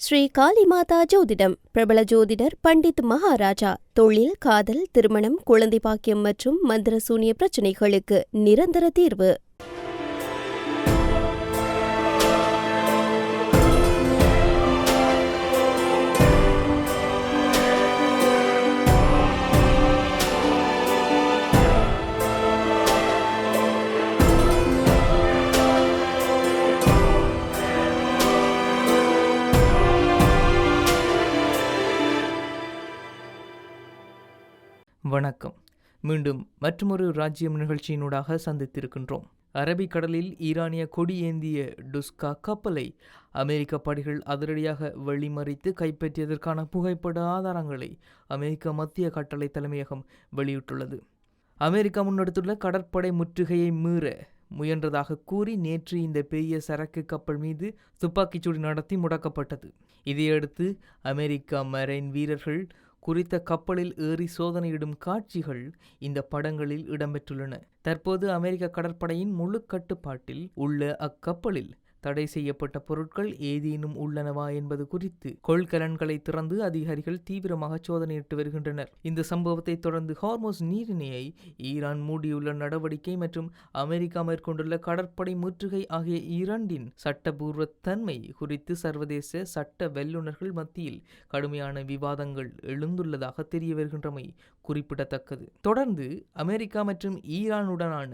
ஸ்ரீ காளிமாதா ஜோதிடம் பிரபல ஜோதிடர் பண்டித் மகாராஜா. தொழில், காதல், திருமணம், குழந்தை பாக்கியம் மற்றும் மந்திர சூனிய பிரச்சினைகளுக்கு நிரந்தர தீர்வு. வணக்கம். மீண்டும் மற்றொரு ராஜ்யம் நிகழ்ச்சியினூடாக சந்தித்திருக்கின்றோம். அரபிக்கடலில் ஈரானிய கொடி ஏந்திய டுஸ்கா கப்பலை அமெரிக்க படைகள் அதிரடியாக வழிமறித்து கைப்பற்றியதற்கான புகைப்பட ஆதாரங்களை அமெரிக்க மத்திய கட்டளை தலைமையகம் வெளியிட்டுள்ளது. அமெரிக்கா முன்னெடுத்துள்ள கடற்படை முற்றுகையை மீற முயன்றதாக கூறி நேற்று இந்த பெரிய சரக்கு கப்பல் மீது துப்பாக்கிச்சூடு நடத்தி முடக்கப்பட்டது. இதையடுத்து அமெரிக்க மரைன் வீரர்கள் குறித்த கப்பலில் ஏறி சோதனையிடும் காட்சிகள் இந்த படங்களில் இடம்பெற்றுள்ளன. தற்போது அமெரிக்க கடற்படையின் முழு கட்டுப்பாட்டில் உள்ள அக்கப்பலில் தடை செய்யப்பட்ட பொருட்கள் ஏதேனும் உள்ளனவா என்பது குறித்து கொள்கலன்களை திறந்து அதிகாரிகள் தீவிரமாக சோதனையிட்டு வருகின்றனர். இந்த சம்பவத்தை தொடர்ந்து ஹார்மோஸ் நீரிணையை ஈரான் மூடியுள்ள நடவடிக்கை மற்றும் அமெரிக்கா மேற்கொண்டுள்ள கடற்படை முற்றுகை ஆகிய இரண்டின் சட்டபூர்வ தன்மை குறித்து சர்வதேச சட்ட வல்லுநர்கள் மத்தியில் கடுமையான விவாதங்கள் எழுந்துள்ளதாக தெரிய வருகின்றமை குறிப்பிடத்தக்கது. தொடர்ந்து அமெரிக்கா மற்றும் ஈரானுடனான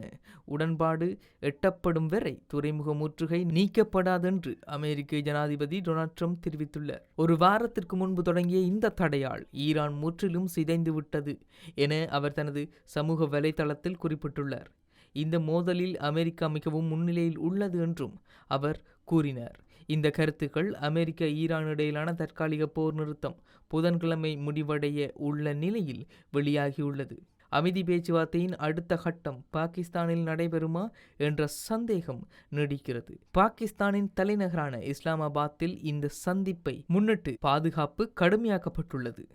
உடன்பாடு எட்டப்படும் வரை துறைமுக முற்றுகை நீக்கப்படாதென்று அமெரிக்க ஜனாதிபதி டொனால்ட் ட்ரம்ப் தெரிவித்துள்ளார். ஒரு வாரத்திற்கு முன்பு தொடங்கிய இந்த தடையால் ஈரான் முற்றிலும் சிதைந்து விட்டது என அவர் தனது சமூக வலைதளத்தில் குறிப்பிட்டுள்ளார். இந்த மோதலில் அமெரிக்கா மிகவும் முன்னிலையில் உள்ளது என்றும் அவர் கூறினார். இந்த கருத்துக்கள் அமெரிக்க ஈரான் இடையிலான தற்காலிக போர் நிறுத்தம் புதன்கிழமை முடிவடைய உள்ள நிலையில் வெளியாகியுள்ளது. அமைதி பேச்சுவார்த்தையின் அடுத்த கட்டம் பாகிஸ்தானில் நடைபெறுமா என்ற சந்தேகம் நீடிக்கிறது. பாகிஸ்தானின் தலைநகரான இஸ்லாமாபாத்தில் இந்த சந்திப்பை முன்னிட்டு பாதுகாப்பு கடுமையாக்கப்பட்டுள்ளது.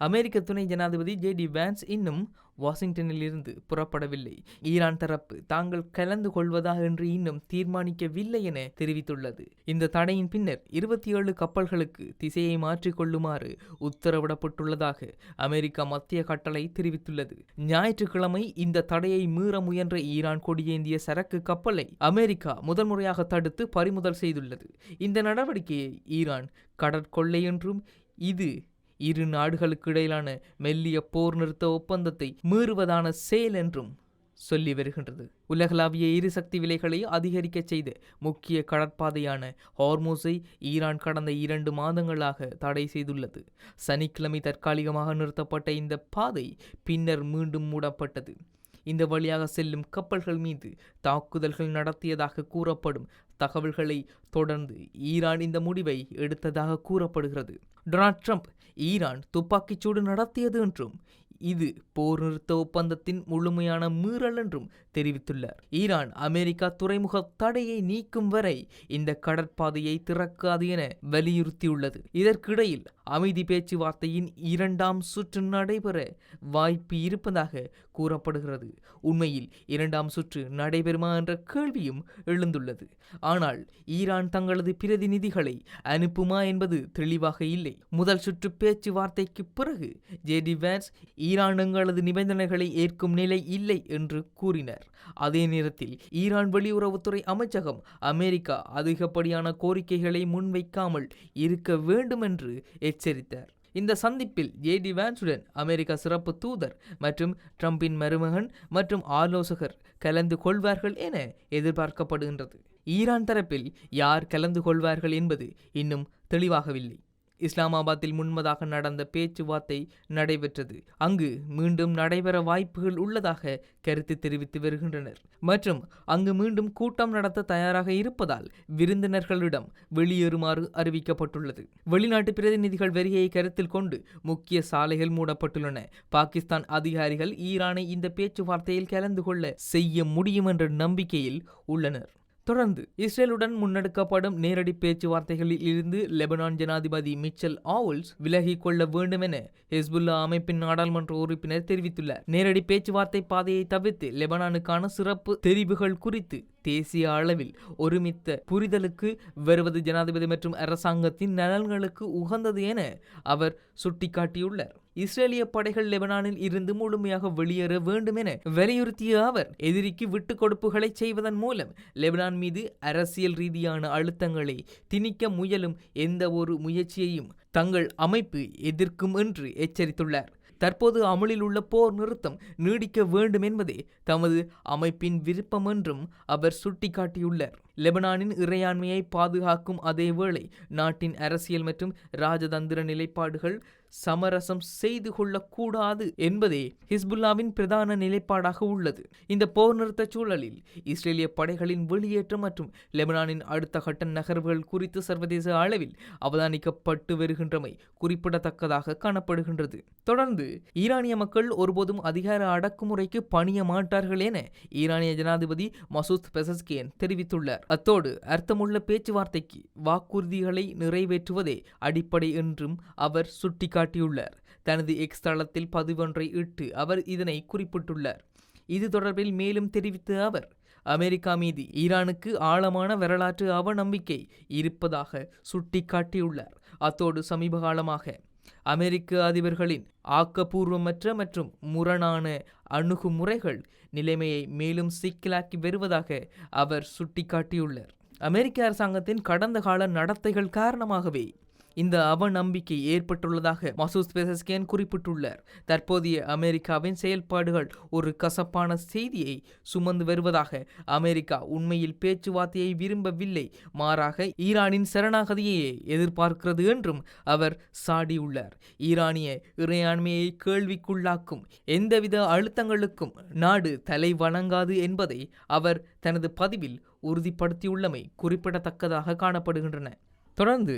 அமெரிக்க துணை ஜனாதிபதி ஜே.டி. வான்ஸ் இன்னும் வாஷிங்டனில் இருந்து புறப்படவில்லை. ஈரான் தரப்பு தாங்கள் கலந்து கொள்வதா என்று இன்னும் தீர்மானிக்கவில்லை என தெரிவித்துள்ளது. இந்த தடையின் பின்னர் 27 கப்பல்களுக்கு திசையை மாற்றிக்கொள்ளுமாறு உத்தரவிடப்பட்டுள்ளதாக அமெரிக்கா மத்திய கட்டளை தெரிவித்துள்ளது. ஞாயிற்றுக்கிழமை இந்த தடையை மீற முயன்ற ஈரான் கொடியேந்திய சரக்கு கப்பலை அமெரிக்கா முதல் முறையாக தடுத்து பறிமுதல் செய்துள்ளது. இந்த நடவடிக்கையை ஈரான் கடற்கொள்ளை என்றும் இது இரு நாடுகளுக்கு இடையிலான மெல்லிய போர் நிறுத்த ஒப்பந்தத்தை மீறுவதான செயல் என்றும் சொல்லி வருகின்றது. உலகளாவிய எரிசக்தி விலைகளை அதிகரிக்க செய்த முக்கிய கடற்பாதையான ஹார்மோஸை ஈரான் கடந்த 2 மாதங்களாக தடை செய்துள்ளது. சனிக்கிழமை தற்காலிகமாக நிறுத்தப்பட்ட இந்த பாதை பின்னர் மீண்டும் மூடப்பட்டது. இந்த வழியாக செல்லும் கப்பல்கள் மீது தாக்குதல்கள் நடத்தியதாக கூறப்படும் தகவல்களை தொடர்ந்து ஈரான் இந்த முடிவை எடுத்ததாக கூறப்படுகிறது. டொனால்ட் ட்ரம்ப் ஈரான் துப்பாக்கிச்சூடு நடத்தியது என்றும் இது போர் நிறுத்த ஒப்பந்தத்தின் முழுமையான மீறல் என்றும் தெரிவித்துள்ளார். ஈரான் அமெரிக்கா துறைமுக தடையை நீக்கும் வரை இந்த கடற்பாதையை திறக்காது என வலியுறுத்தியுள்ளது. இதற்கிடையில் அமைதி பேச்சுவார்த்தையின் 2ஆம் சுற்று நடைபெற வாய்ப்பு இருப்பதாக கூறப்படுகிறது. உண்மையில் 2ஆம் சுற்று நடைபெறுமா என்ற கேள்வியும் எழுந்துள்ளது. ஆனால் ஈரான் தங்களது பிரதிநிதிகளை அனுப்புமா என்பது தெளிவாக இல்லை. முதல் சுற்று பேச்சுவார்த்தைக்கு பிறகு ஜே.டி. வான்ஸ் ஈரான் எங்களது நிபந்தனைகளை ஏற்கும் நிலை இல்லை என்று கூறினார். அதே நேரத்தில் ஈரான் வெளியுறவுத்துறை அமைச்சகம் அமெரிக்கா அதிகப்படியான கோரிக்கைகளை முன்வைக்காமல் இருக்க வேண்டும் என்று எச்சரித்தார். இந்த சந்திப்பில் ஜே.டி. வான்ஸுடன் அமெரிக்க சிறப்பு தூதர் மற்றும் ட்ரம்பின் மருமகன் மற்றும் ஆலோசகர் கலந்து கொள்வார்கள் என எதிர்பார்க்கப்படுகின்றது. ஈரான் தரப்பில் யார் கலந்து கொள்வார்கள் என்பது இன்னும் தெளிவாகவில்லை. இஸ்லாமாபாத்தில் முன்பதாக நடந்த பேச்சுவார்த்தை நடைபெற்றது. அங்கு மீண்டும் நடைபெற வாய்ப்புகள் உள்ளதாக கருத்து தெரிவித்து வருகின்றனர் மற்றும் அங்கு மீண்டும் கூட்டம் நடத்த தயாராக இருப்பதால் விருந்தினர்களிடம் வெளியேறுமாறு அறிவிக்கப்பட்டுள்ளது. வெளிநாட்டு பிரதிநிதிகள் வருகையை கருத்தில் கொண்டு முக்கிய சாலைகள் மூடப்பட்டுள்ளன. பாகிஸ்தான் அதிகாரிகள் ஈரானை இந்த பேச்சுவார்த்தையில் கலந்து கொள்ள செய்ய முடியும் என்ற நம்பிக்கையில் உள்ளனர். தொடர்ந்து இஸ்ரேலுடன் முன்னெடுக்கப்படும் நேரடி பேச்சுவார்த்தைகளில் இருந்து லெபனான் ஜனாதிபதி மிச்சல் ஆவுல்ஸ் விலகிக் கொள்ள வேண்டும் என ஹெஸ்புல்லா அமைப்பின் நாடாளுமன்ற உறுப்பினர் தெரிவித்துள்ளார். நேரடி பேச்சுவார்த்தை பாதையை தவிர்த்து லெபனானுக்கான சிறப்பு தெரிவுகள் குறித்து தேசிய அளவில் ஒருமித்த புரிதலுக்கு வருவது ஜனாதிபதி மற்றும் அரசாங்கத்தின் நலன்களுக்கு உகந்தது என அவர் சுட்டிக்காட்டியுள்ளார். இஸ்ரேலிய படைகள் லெபனானில் இருந்து முழுமையாக வெளியேற வேண்டும் என வலியுறுத்திய அவர் எதிரிக்கு விட்டுக் கொடுப்புகளை செய்வதன் மூலம் லெபனான் மீது அரசியல் ரீதியான அழுத்தங்களை திணிக்க முயலும் எந்த ஒரு முயற்சியையும் தங்கள் அமைப்பு எதிர்க்கும் என்று எச்சரித்துள்ளார். தற்போது அமலில் உள்ள போர் நிறுத்தம் நீடிக்க வேண்டும் என்பதே தமது அமைப்பின் விருப்பம் என்றும் அவர் சுட்டிக்காட்டியுள்ளார். லெபனானின் இறையாண்மையை பாதுகாக்கும் அதேவேளை நாட்டின் அரசியல் மற்றும் ராஜதந்திர நிலைப்பாடுகள் சமரசம் செய்து கொள்ளக்கூடாது என்பதே ஹிஸ்புல்லாவின் பிரதான நிலைப்பாடாக உள்ளது. இந்த போர் நிறுத்த சூழலில் இஸ்ரேலிய படைகளின் வெளியேற்றம் மற்றும் லெபனானின் அடுத்த கட்ட நகர்வுகள் குறித்து சர்வதேச அளவில் அவதானிக்கப்பட்டு வருகின்றமை குறிப்பிடத்தக்கதாக காணப்படுகின்றது. தொடர்ந்து ஈரானிய மக்கள் ஒருபோதும் அதிகார அடக்குமுறைக்கு பணிய மாட்டார்கள் என ஈரானிய ஜனாதிபதி மசூத் பெசஸ்கியன் தெரிவித்துள்ளார். அத்தோடு அர்த்தமுள்ள பேச்சுவார்த்தைக்கு வாக்குறுதிகளை நிறைவேற்றுவதே அடிப்படை என்றும் அவர் சுட்டிக்காட்டியுள்ளார். தனது எக்ஸ் தளத்தில் பதிவொன்றை இட்டு அவர் இதனை குறிப்பிட்டுள்ளார். இது தொடர்பில் மேலும் தெரிவித்த அவர், அமெரிக்கா மீது ஈரானுக்கு ஆழமான வரலாற்று அவநம்பிக்கை இருப்பதாக சுட்டிக்காட்டியுள்ளார். அத்தோடு சமீப காலமாக அமெரிக்க அதிபர்களின் ஆக்கப்பூர்வமற்ற மற்றும் முரணான அணுகுமுறைகள் நிலைமையை மேலும் சிக்கலாக்கி வருவதாக அவர் சுட்டிக்காட்டியுள்ளார். அமெரிக்க அரசாங்கத்தின் கடந்த கால நடத்தைகள் காரணமாகவே இந்த அவநம்பிக்கை ஏற்பட்டுள்ளதாக மசூத் பெசஸ்கியன் குறிப்பிட்டுள்ளார். தற்போதைய அமெரிக்காவின் செயல்பாடுகள் ஒரு கசப்பான செய்தியை சுமந்து வருவதாக அமெரிக்கா உண்மையில் பேச்சுவார்த்தையை விரும்பவில்லை, மாறாக ஈரானின் சரணாகதியை எதிர்பார்க்கிறது என்றும் அவர் சாடியுள்ளார். ஈரானிய இறையாண்மையை கேள்விக்குள்ளாக்கும் எந்தவித அழுத்தங்களுக்கும் நாடு தலை வணங்காது என்பதை அவர் தனது பதிவில் உறுதிப்படுத்தியுள்ளமை குறிப்பிடத்தக்கதாக காணப்படுகின்றன. தொடர்ந்து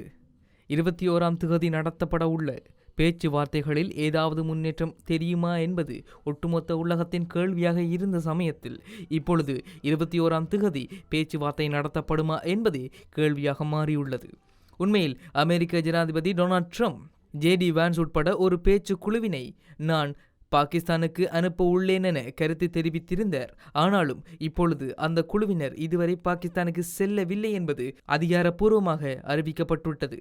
21ஆம் தேதி நடத்தப்பட உள்ள பேச்சுவார்த்தைகளில் ஏதாவது முன்னேற்றம் தெரியுமா என்பது ஒட்டுமொத்த உலகத்தின் கேள்வியாக இருந்த சமயத்தில் இப்பொழுது 21ஆம் தேதி பேச்சுவார்த்தை நடத்தப்படுமா என்பதே கேள்வியாக மாறியுள்ளது. உண்மையில் அமெரிக்க ஜனாதிபதி டொனால்ட் ட்ரம்ப் JD வான்ஸ் உட்பட ஒரு பேச்சு குழுவினை நான் பாகிஸ்தானுக்கு அனுப்ப உள்ளேன் என கருத்து தெரிவித்திருந்தார். ஆனாலும் இப்பொழுது அந்த குழுவினர் இதுவரை பாகிஸ்தானுக்கு செல்லவில்லை என்பது அதிகாரப்பூர்வமாக அறிவிக்கப்பட்டுவிட்டது.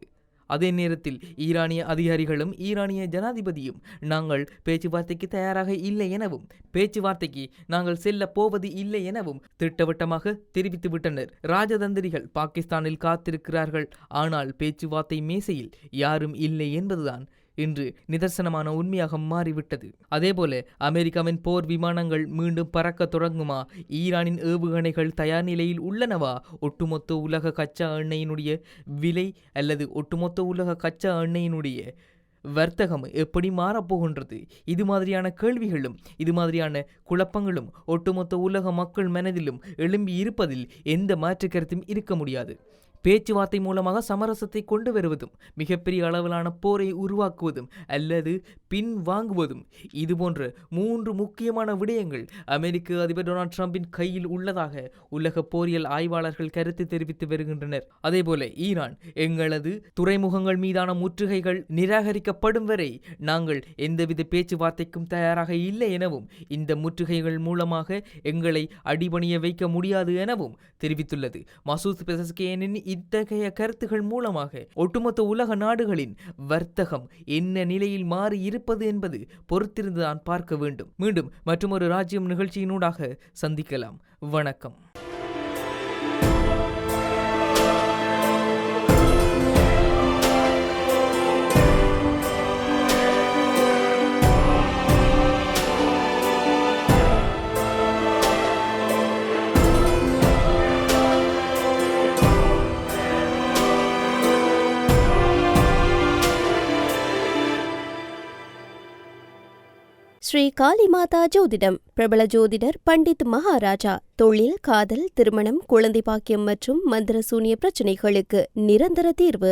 அதே நேரத்தில் ஈரானிய அதிகாரிகளும் ஈரானிய ஜனாதிபதியும் நாங்கள் பேச்சுவார்த்தைக்கு தயாராக இல்லை எனவும் பேச்சுவார்த்தைக்கு நாங்கள் செல்ல போவது இல்லை எனவும் திட்டவட்டமாக தெரிவித்துவிட்டனர். ராஜதந்திரிகள் பாகிஸ்தானில் காத்திருக்கிறார்கள், ஆனால் பேச்சுவார்த்தை மேசையில் யாரும் இல்லை என்பதுதான் இன்று நிதர்சனமான உண்மையாக மாறிவிட்டது. அதேபோல அமெரிக்காவின் போர் விமானங்கள் மீண்டும் பறக்க தொடங்குமா? ஈரானின் ஏவுகணைகள் தயார் நிலையில் உள்ளனவா? ஒட்டுமொத்த உலக கச்சா எண்ணெயினுடைய விலை அல்லது ஒட்டுமொத்த உலக கச்சா எண்ணெயினுடைய வர்த்தகம் எப்படி மாறப்போகின்றது? இது மாதிரியான கேள்விகளும் இது மாதிரியான குழப்பங்களும் ஒட்டுமொத்த உலக மக்கள் மனதிலும் எழும்பி இருப்பதில் எந்த மாற்று கருத்தும் இருக்க முடியாது. பேச்சுவார்த்தை மூலமாக சமரசத்தை கொண்டு வருவதும் மிகப்பெரிய அளவிலான போரை உருவாக்குவதும் அல்லது பின் வாங்குவதும் இதுபோன்ற 3 முக்கியமான விடயங்கள் அமெரிக்க அதிபர் டொனால்ட் ட்ரம்பின் கையில் உள்ளதாக உலக போரியல் ஆய்வாளர்கள் கருத்து தெரிவித்து வருகின்றனர். அதேபோல ஈரான் எங்களது துறைமுகங்கள் மீதான முற்றுகைகள் நிராகரிக்கப்படும் வரை நாங்கள் எந்தவித பேச்சுவார்த்தைக்கும் தயாராக இல்லை எனவும் இந்த முற்றுகைகள் மூலமாக எங்களை அடிபணிய வைக்க முடியாது எனவும் தெரிவித்துள்ளது. மசூத் பெசஸ்கியனின் இத்தகைய கருத்துகள் மூலமாக ஒட்டுமொத்த உலக நாடுகளின் வர்த்தகம் என்ன நிலையில் மாறி இருப்பது என்பது பொறுத்திருந்துதான் பார்க்க வேண்டும். மீண்டும் மற்றொரு ராஜ்யம் நிகழ்ச்சியினூடாக சந்திக்கலாம். வணக்கம். ஸ்ரீ காளிமாதா ஜோதிடம் பிரபல ஜோதிடர் பண்டித் மகாராஜா. தொழில், காதல், திருமணம், குழந்தை பாக்கியம் மற்றும் மந்திர சூனிய பிரச்சனைகளுக்கு நிரந்தர தீர்வு.